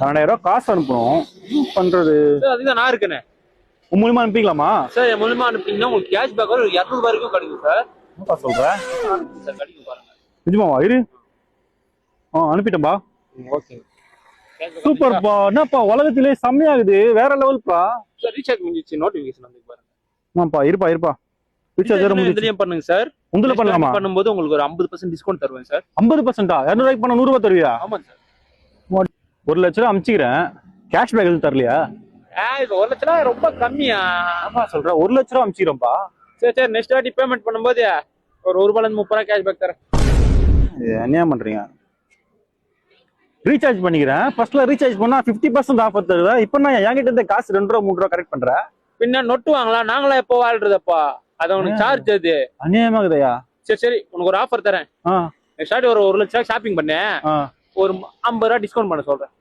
2,000 காசு அனுப்பணும். பண்றது அதுதான் நான் இருக்கேனே. உன் மூலியமா அனுப்பிக்கலாமா சார் என் மூலியமா அனுப்பிட்டீங்கன்னா உங்களுக்கு கேஷ் பேக் ஒரு 200 வரைக்கும் கிடைக்கும் சார். என்னப்பா சொல்ற? சார் கிடைக்கும் பாருங்க. நிஜமாவா? இரு. அனுப்பிட்டேன்பா. ஓகே. சூப்பர்ப்பா. என்னப்பா உலகத்திலே செம்மையாகுது, வேற லெவல்ப்பா. சார் ரீசார்ஜ் முடிஞ்சிச்சு, நோட்டிஃபிகேஷன் வந்து பாருங்க. ஆமாப்பா, இருப்பா. ரீசார்ஜ் வேற முடிஞ்சிச்சு. இதுலயும் பண்ணுங்க சார். உங்களை பண்ணலாமா? பண்ணும்போது உங்களுக்கு ஒரு 50% டிஸ்கவுண்ட் தருவேன் சார். 50%? 200 ரூபாய்க்கு பண்ண 100 ரூபாய் தருவியா? ஆமா சார். 1 லட்ச ரூபா அனுப்பிச்சிக்கிறேன். கேஷ் பேக் எதுவும் தரலையா? இது 1 லட்சம் ரூபா ரொம்ப கம்மியா? ஆமா சொல்றேன், 1 லட்ச ரூபா அனுப்பிச்சிக்கிறேன்ப்பா. சரி நெக்ஸ்ட் வாட்டி பேமெண்ட் பண்ணும்போது ஒரு 1 ரூபாயில இருந்து 30 ரூபாய் கேஷ் பேக் தரேன். என்ன பண்றீங்க? ரீசார்ஜ் பண்ணிக்கிறேன். ஃபர்ஸ்ட்ல ரீசார்ஜ் பண்ணா 50% ஆஃபர் தருவா. இப்போ நான் என்கிட்ட இருந்த காசு 2 ரூபா 3 ரூபா கரெக்ட் பண்றேன். பின்ன நொட்டு வாங்கலாம், நாங்களா எப்போ வாழ்றதப்பா? அது உனக்கு சார்ஜ் அது அநியாயமாகுதையா? சரி உனக்கு ஒரு ஆஃபர் தரேன். நெக்ஸ்ட் வாட்டி ஒரு 1 லட்சம் ஷாப்பிங் பண்ணேன், ஒரு 50 ரூபாய் டிஸ்கவுண்ட் பண்ண சொல்றேன்.